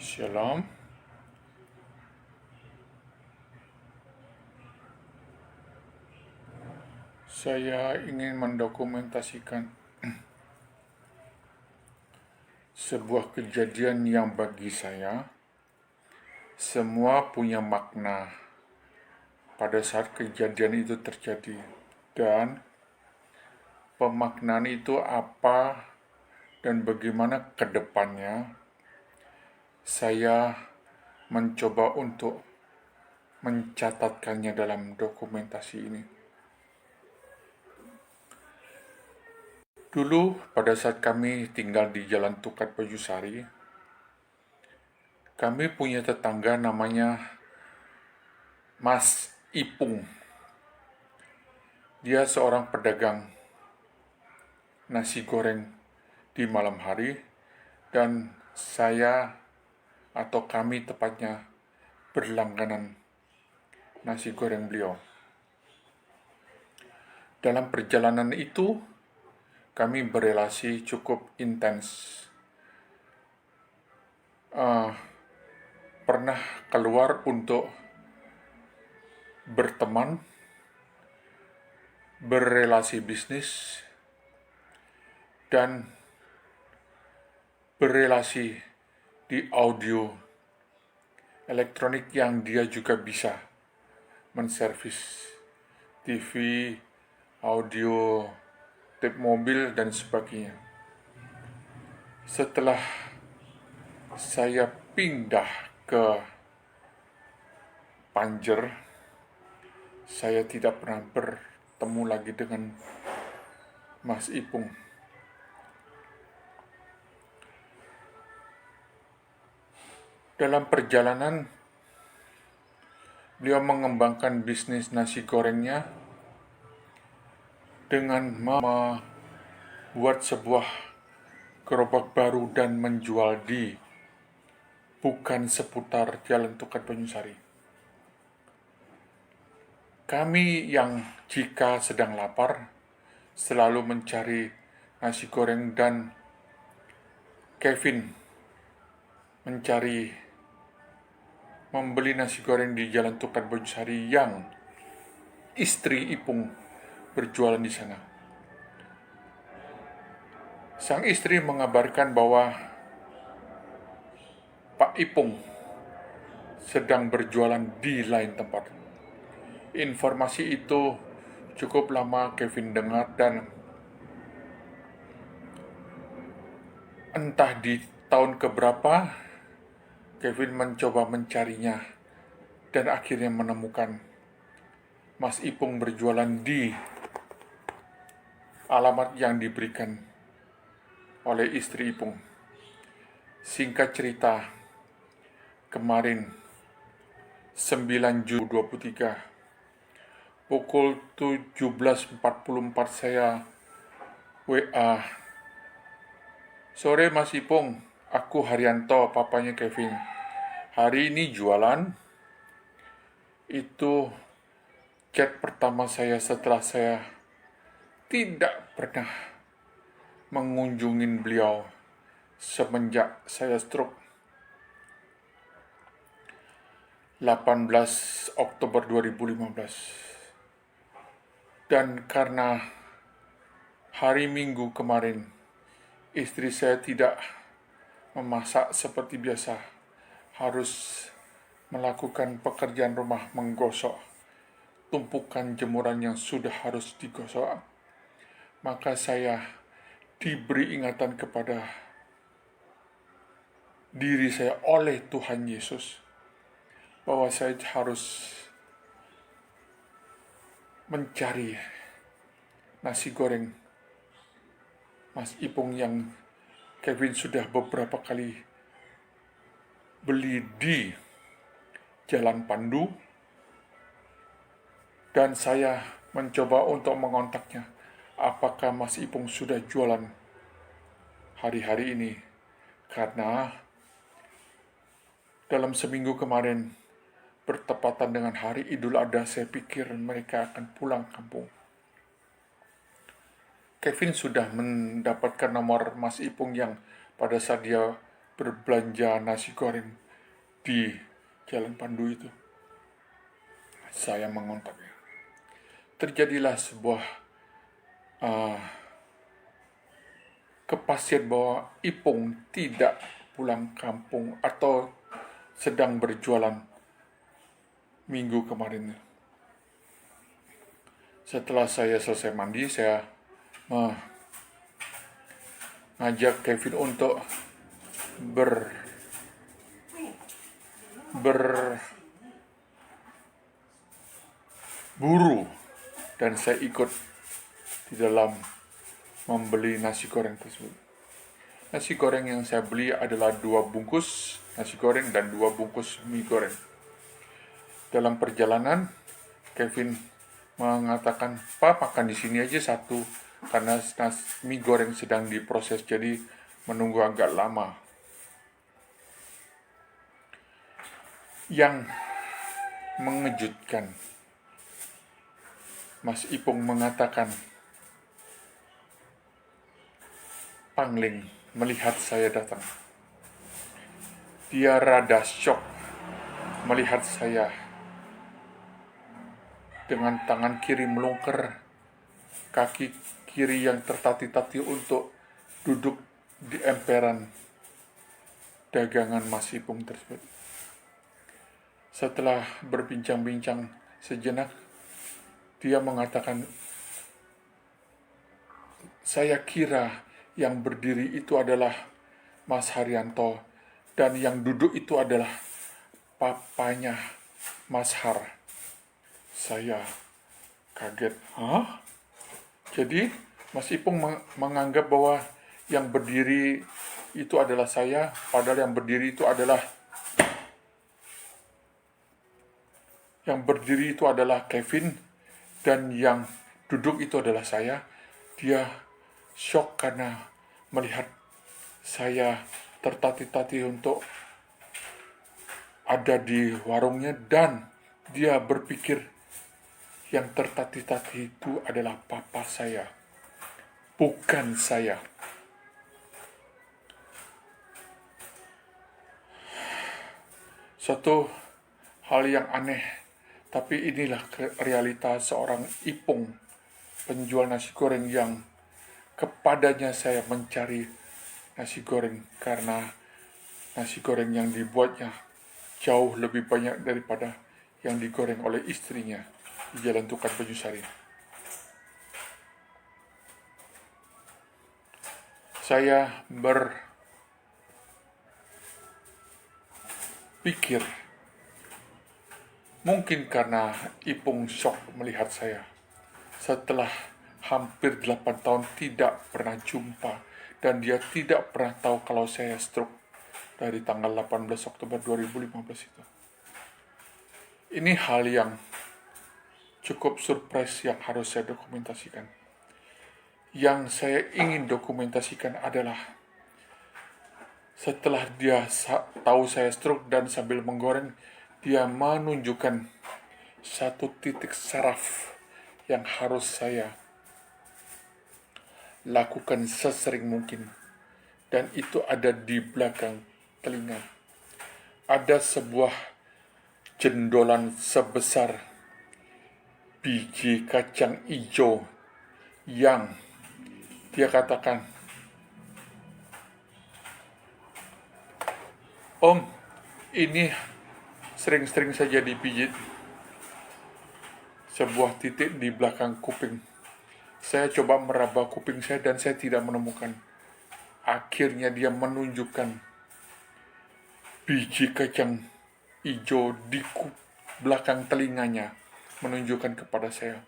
Shalom, saya ingin mendokumentasikan sebuah kejadian yang bagi saya semua punya makna pada saat kejadian itu terjadi, dan pemaknaan itu apa dan bagaimana ke depannya. Saya mencoba untuk mencatatkannya dalam dokumentasi ini. Dulu pada saat kami tinggal di Jalan Tukat Pejusari, kami punya tetangga namanya Mas Ipung. Dia seorang pedagang nasi goreng di malam hari, dan saya atau kami tepatnya berlangganan nasi goreng beliau. Dalam perjalanan itu, kami berelasi cukup intens. Pernah keluar untuk berteman, berelasi bisnis, dan berelasi di audio elektronik yang dia juga bisa menservis TV, audio, tape mobil, dan sebagainya. Setelah saya pindah ke Panjer, saya tidak pernah bertemu lagi dengan Mas Ipung. Dalam perjalanan, beliau mengembangkan bisnis nasi gorengnya dengan membuat sebuah gerobak baru dan menjual di bukan seputar Jalan Tukat Banyusari. Kami yang jika sedang lapar selalu mencari nasi goreng, dan Kevin membeli nasi goreng di Jalan Tukat Banyusari yang istri Ipung berjualan di sana. Sang istri mengabarkan bahwa Pak Ipung sedang berjualan di lain tempat. Informasi itu cukup lama Kevin dengar, dan entah di tahun keberapa Kevin mencoba mencarinya dan akhirnya menemukan Mas Ipung berjualan di alamat yang diberikan oleh istri Ipung. Singkat cerita, kemarin 9 Juli 2023 pukul 17.44 saya WA, "Sore Mas Ipung, aku Haryanto, papanya Kevin. Hari ini jualan." Itu chat pertama saya setelah saya tidak pernah mengunjungi beliau semenjak saya stroke 18 Oktober 2015. Dan karena hari Minggu kemarin istri saya tidak memasak seperti biasa, harus melakukan pekerjaan rumah, menggosok tumpukan jemuran yang sudah harus digosok, maka saya diberi ingatan kepada diri saya oleh Tuhan Yesus bahwa saya harus mencari nasi goreng Mas Ipung yang Kevin sudah beberapa kali beli di Jalan Pandu, dan saya mencoba untuk mengontaknya. Apakah Mas Ipung sudah jualan hari-hari ini? Karena dalam seminggu kemarin bertepatan dengan hari Idul Adha, saya pikir mereka akan pulang kampung. Kevin sudah mendapatkan nomor Mas Ipung yang pada saat dia berbelanja nasi goreng di Jalan Pandu itu. Saya mengontaknya. Terjadilah sebuah kepastian bahwa Ipung tidak pulang kampung atau sedang berjualan minggu kemarin. Setelah saya selesai mandi, saya mengajak Kevin untuk berburu, dan saya ikut di dalam membeli nasi goreng tersebut. Nasi goreng yang saya beli adalah 2 bungkus nasi goreng dan 2 bungkus mie goreng. Dalam perjalanan, Kevin mengatakan, "Pak, makan di sini aja satu, karena mie goreng sedang diproses, jadi menunggu agak lama." Yang mengejutkan, Mas Ipung mengatakan, Pangling melihat saya datang. Dia rada syok melihat saya dengan tangan kiri melungker, kaki kiri yang tertati-tati untuk duduk di emperan dagangan Mas Ipung tersebut. Setelah berbincang-bincang sejenak, dia mengatakan, "Saya kira yang berdiri itu adalah Mas Haryanto, dan yang duduk itu adalah papanya Mas Har." Saya kaget. Hah? Jadi Mas Ipung menganggap bahwa yang berdiri itu adalah saya, padahal yang berdiri itu adalah Kevin, dan yang duduk itu adalah saya. Dia syok karena melihat saya tertati-tati untuk ada di warungnya, dan dia berpikir yang tertati-tati itu adalah papa saya, bukan saya. Suatu hal yang aneh, tapi inilah realita seorang Ipung, penjual nasi goreng, yang kepadanya saya mencari nasi goreng karena nasi goreng yang dibuatnya jauh lebih banyak daripada yang digoreng oleh istrinya di Jalan Tukan Penyusari. Saya berpikir, mungkin karena Ipung syok melihat saya setelah hampir 8 tahun tidak pernah jumpa, dan dia tidak pernah tahu kalau saya stroke dari tanggal 18 Oktober 2015 itu. Ini hal yang cukup surprise yang harus saya dokumentasikan. Yang saya ingin dokumentasikan adalah setelah dia tahu saya stroke dan sambil menggoreng, dia menunjukkan satu titik saraf yang harus saya lakukan sesering mungkin, dan itu ada di belakang telinga. Ada sebuah jendolan sebesar biji kacang hijau yang dia katakan, "Om, ini sering-sering saja dipijit." Sebuah titik di belakang kuping. Saya coba meraba kuping saya dan saya tidak menemukan. Akhirnya dia menunjukkan biji kacang hijau di belakang telinganya, menunjukkan kepada saya.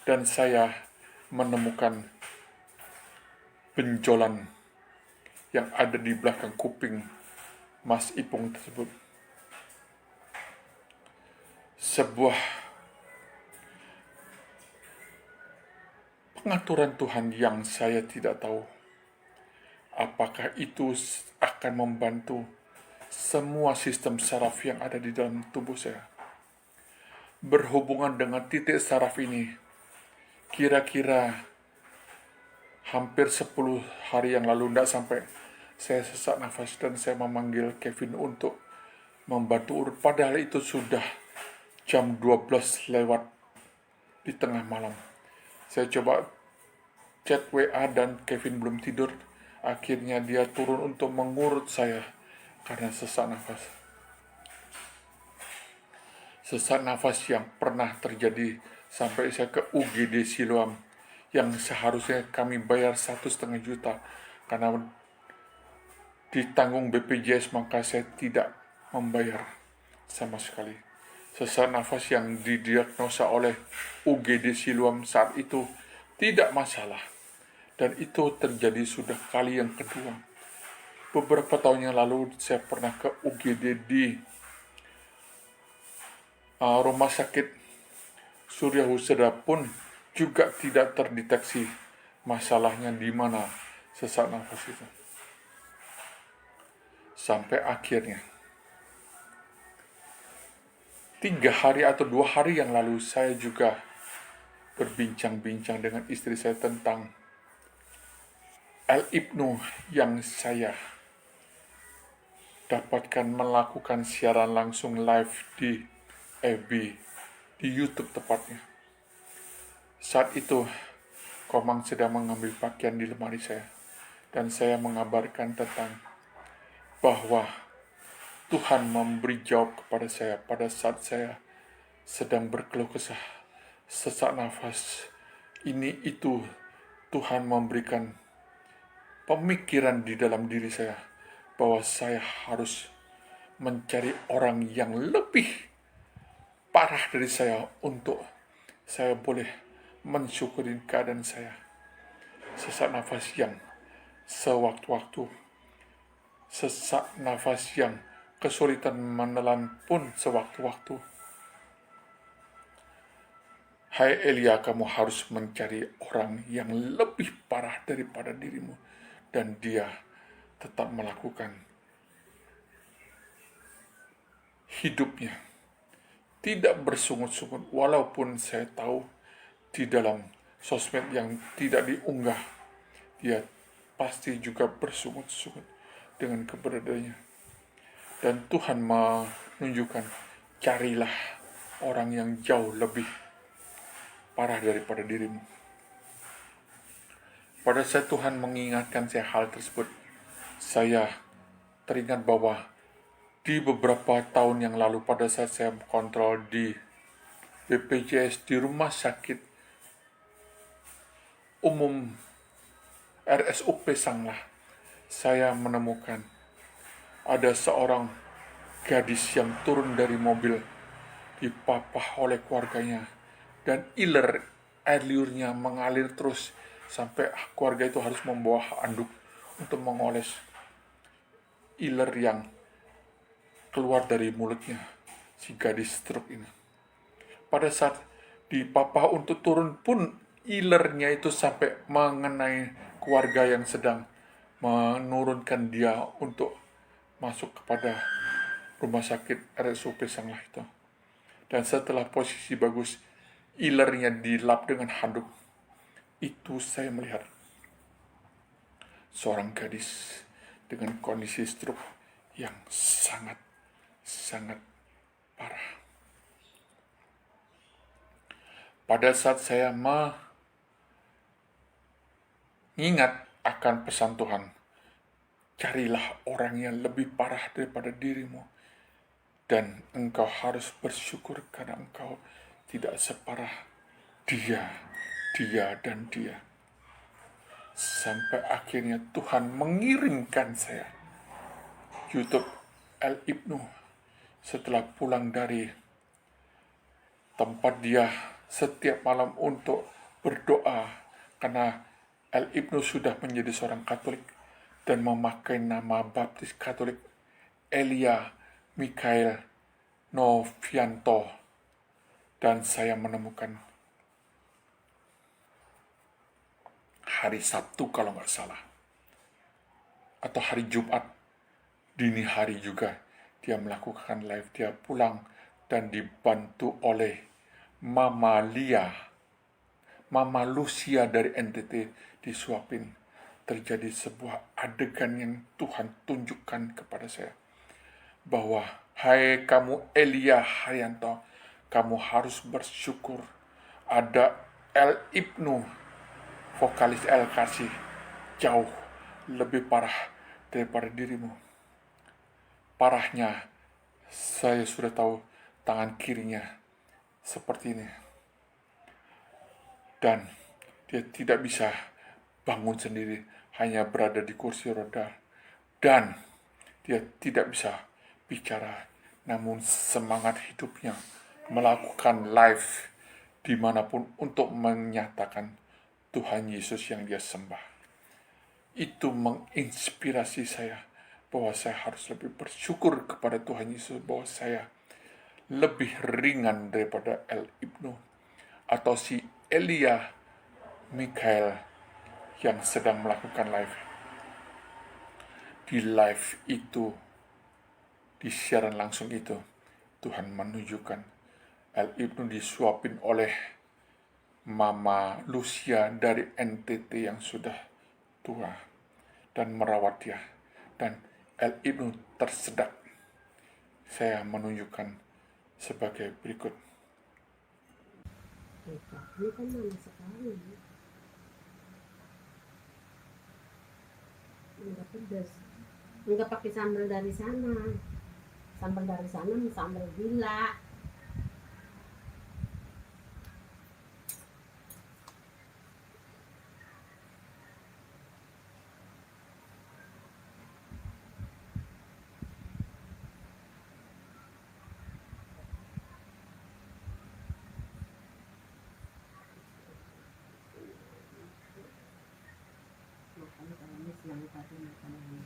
Dan saya menemukan benjolan yang ada di belakang kuping Mas Ipung tersebut. Sebuah pengaturan Tuhan yang saya tidak tahu apakah itu akan membantu semua sistem saraf yang ada di dalam tubuh saya. Berhubungan dengan titik saraf ini, kira-kira hampir 10 hari yang lalu, tidak sampai, saya sesak nafas dan saya memanggil Kevin untuk membantu urut. Padahal itu sudah jam 12 lewat di tengah malam. Saya coba chat WA dan Kevin belum tidur. Akhirnya dia turun untuk mengurut saya karena sesak nafas. Sesak nafas yang pernah terjadi sampai saya ke UGD Siloam yang seharusnya kami bayar 1,5 juta karena ditanggung BPJS, maka saya tidak membayar sama sekali. Sesak nafas yang didiagnosa oleh UGD Siloam saat itu tidak masalah, dan itu terjadi sudah kali yang kedua. Beberapa tahun yang lalu saya pernah ke UGD di rumah sakit Surya Husada pun juga tidak terdeteksi masalahnya di mana sesak nafas itu. Sampai akhirnya 3 hari atau 2 hari yang lalu saya juga berbincang-bincang dengan istri saya tentang Al-Ibnu yang saya dapatkan melakukan siaran langsung live di FB, di YouTube tepatnya. Saat itu Komang sedang mengambil pakaian di lemari saya, dan saya mengabarkan tentang bahwa Tuhan memberi jawab kepada saya pada saat saya sedang berkeluh kesah, sesak nafas, ini itu. Tuhan memberikan pemikiran di dalam diri saya bahwa saya harus mencari orang yang lebih parah dari saya untuk saya boleh mensyukuri keadaan saya. Sesak nafas yang sewaktu-waktu, sesak nafas yang kesulitan menelan pun sewaktu-waktu. Hai Elia, kamu harus mencari orang yang lebih parah daripada dirimu. Dan dia tetap melakukan hidupnya, tidak bersungut-sungut, walaupun saya tahu di dalam sosmed yang tidak diunggah, dia pasti juga bersungut-sungut dengan keberadaannya. Dan Tuhan menunjukkan, carilah orang yang jauh lebih parah daripada dirimu. Pada saat Tuhan mengingatkan saya hal tersebut, saya teringat bahwa di beberapa tahun yang lalu pada saat saya kontrol di BPJS di rumah sakit umum RSUP Sanglah, saya menemukan ada seorang gadis yang turun dari mobil, dipapah oleh keluarganya, dan air liurnya mengalir terus sampai keluarga itu harus membawa anduk untuk mengoles iler yang keluar dari mulutnya si gadis stroke ini. Pada saat dipapah untuk turun pun ilernya itu sampai mengenai keluarga yang sedang menurunkan dia untuk masuk kepada rumah sakit RSUP Sanglah itu. Dan setelah posisi bagus, ilernya dilap dengan handuk. Itu saya melihat seorang gadis dengan kondisi stroke yang sangat parah. Pada saat saya mengingat akan pesan Tuhan, carilah orang yang lebih parah daripada dirimu, dan engkau harus bersyukur karena engkau tidak separah dia. Sampai akhirnya Tuhan mengirimkan saya YouTube Al-Ibnu setelah pulang dari tempat dia setiap malam untuk berdoa, karena Al-Ibnu sudah menjadi seorang Katolik dan memakai nama baptis Katolik Elia Mikael Novianto. Dan saya menemukan hari Sabtu kalau nggak salah, atau hari Jumat dini hari juga, dia melakukan live. Dia pulang dan dibantu oleh Mama Lucia dari NTT, disuapin terjadi sebuah adegan yang Tuhan tunjukkan kepada saya. Bahwa, hai kamu Elia Haryanto, kamu harus bersyukur ada El Ibnu, vokalis El Kasih, jauh lebih parah daripada dirimu. Parahnya, saya sudah tahu tangan kirinya seperti ini. Dan dia tidak bisa bangun sendiri, hanya berada di kursi roda. Dan dia tidak bisa bicara, namun semangat hidupnya melakukan live dimanapun untuk menyatakan Tuhan Yesus yang dia sembah. Itu menginspirasi saya bahwa saya harus lebih bersyukur kepada Tuhan Yesus, bahwa saya lebih ringan daripada El Ibnu atau si Elia Mikael yang sedang melakukan live. Di live itu, di siaran langsung itu, Tuhan menunjukkan El Ibnu disuapin oleh Mama Lucia dari NTT yang sudah tua dan merawat dia. Dan El Ibnu tersedak. Saya menunjukkan sebagai berikut. Ini kan manis sekali. Enggak pedas. Enggak pakai sambal dari sana. Sambal dari sana sambal gila. Makanya kayaknya siang tadi makanannya.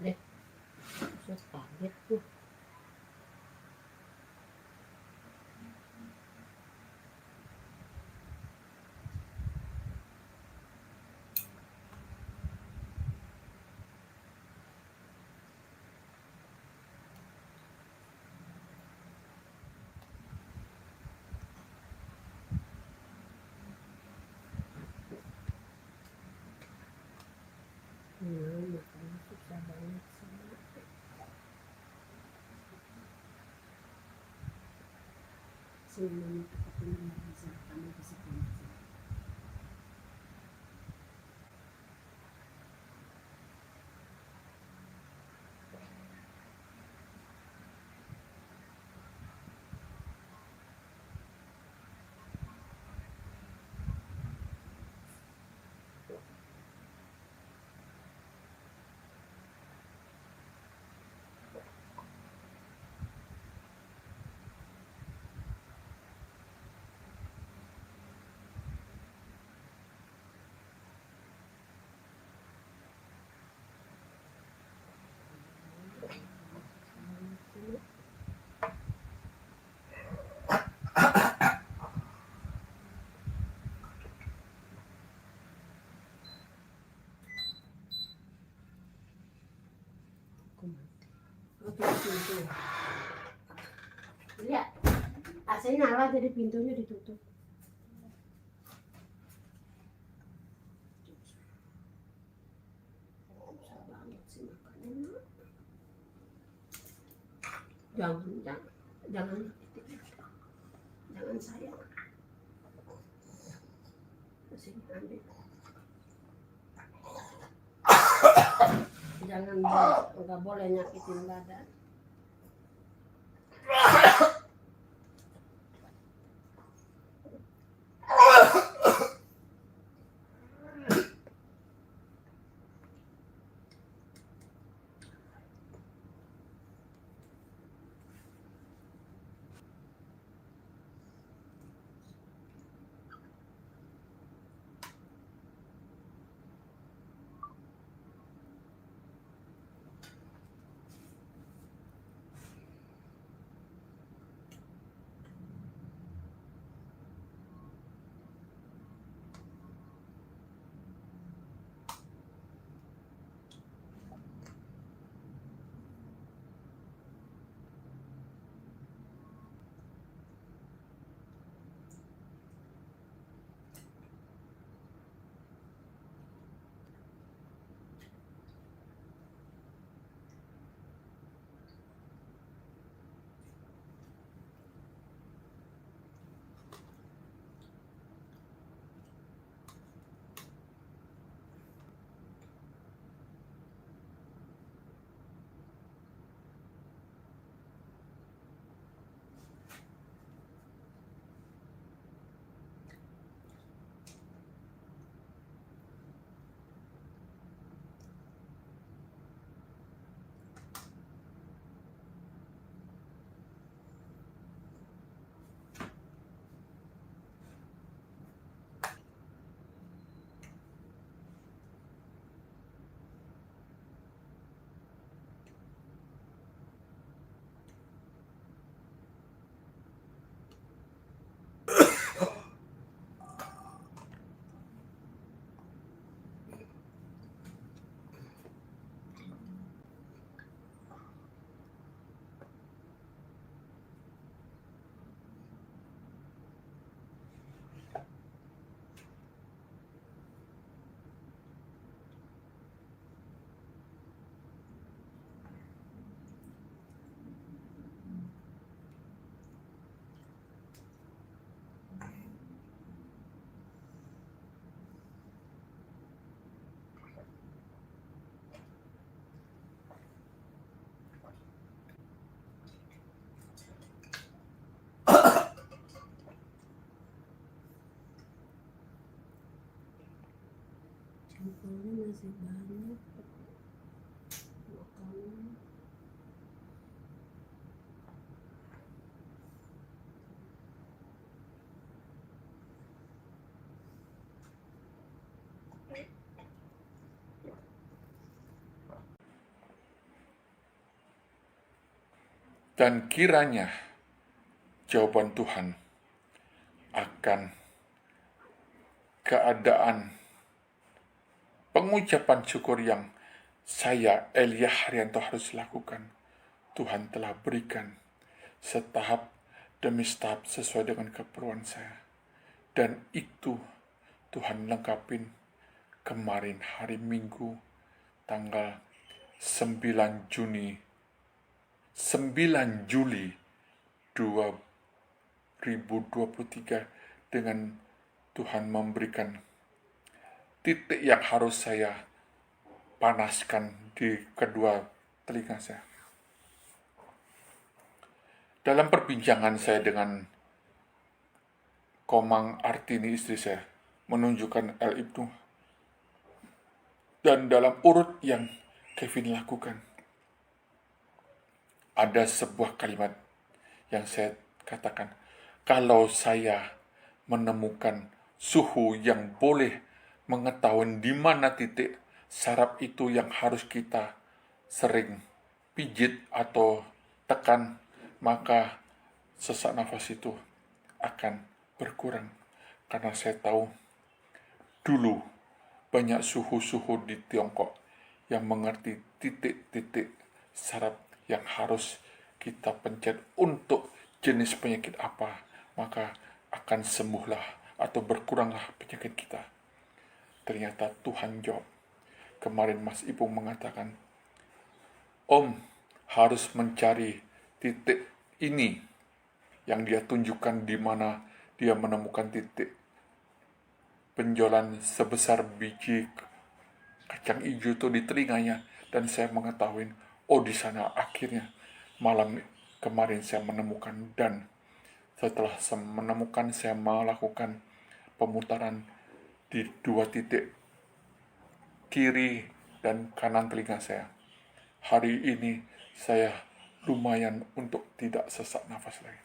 Deh, saya kaget tuh. Makanya susah banget sih. Semuanya tapi nggak bisa kamu bisa kunci. Aku mati. Aku tuh. AC nyala jadi pintunya ditutup. Susah banget sih makannya. Jangan sayang. Sini ambil. Jangan, nggak boleh nyakitin badan. Jempolnya masih banyak makanan. Dan kiranya jawaban Tuhan akan keadaan pengucapan syukur yang saya, Elia Haryanto, harus lakukan, Tuhan telah berikan setahap demi setahap sesuai dengan keperluan saya. Dan itu Tuhan lengkapin kemarin hari Minggu tanggal 9 Juli 2023 dengan Tuhan memberikan titik yang harus saya panaskan di kedua telinga saya. Dalam perbincangan saya dengan Komang Artini, istri saya, menunjukkan El Ibnu, dan dalam urut yang Kevin lakukan, ada sebuah kalimat yang saya katakan, kalau saya menemukan suhu yang boleh mengetahui di mana titik saraf itu yang harus kita sering pijit atau tekan, maka sesak nafas itu akan berkurang. Karena saya tahu dulu banyak suhu-suhu di Tiongkok yang mengerti titik-titik saraf yang harus kita pencet untuk jenis penyakit apa maka akan sembuhlah atau berkuranglah penyakit kita. Ternyata Tuhan jawab. Kemarin Mas Ipung mengatakan, Om harus mencari titik ini yang dia tunjukkan di mana dia menemukan titik penjualan sebesar biji kacang hijau itu di telinganya, dan saya mengetahui, oh di sana akhirnya malam kemarin saya menemukan. Dan setelah saya menemukan, saya melakukan pemutaran di 2 titik kiri dan kanan telinga saya. Hari ini saya lumayan untuk tidak sesak nafas lagi.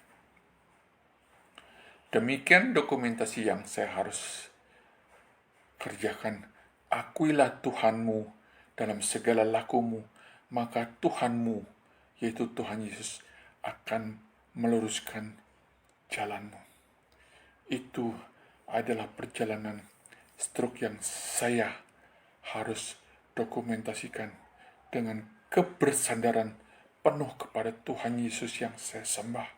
Demikian dokumentasi yang saya harus kerjakan. Akuilah Tuhanmu dalam segala lakumu, maka Tuhanmu, yaitu Tuhan Yesus, akan meluruskan jalanmu. Itu adalah perjalanan stroke yang saya harus dokumentasikan dengan kebersandaran penuh kepada Tuhan Yesus yang saya sembah.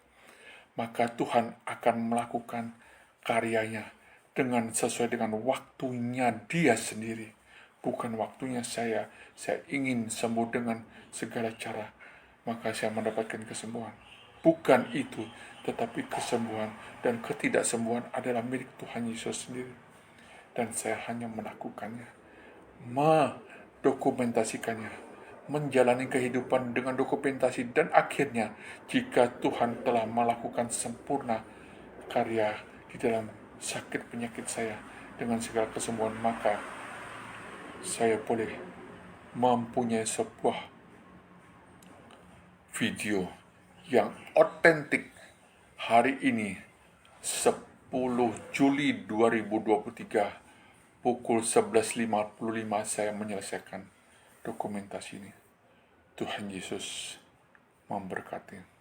Maka Tuhan akan melakukan karyanya dengan sesuai dengan waktunya Dia sendiri, bukan waktunya saya. Saya ingin sembuh dengan segala cara, maka saya mendapatkan kesembuhan. Bukan itu, tetapi kesembuhan dan ketidaksembuhan adalah milik Tuhan Yesus sendiri. Dan saya hanya melakukannya, mendokumentasikannya, menjalani kehidupan dengan dokumentasi, dan akhirnya jika Tuhan telah melakukan sempurna karya di dalam sakit penyakit saya dengan segala kesembuhan, maka saya boleh mempunyai sebuah video yang otentik hari ini 10 Juli 2023 pukul 11.55 saya menyelesaikan dokumentasi ini. Tuhan Yesus memberkati.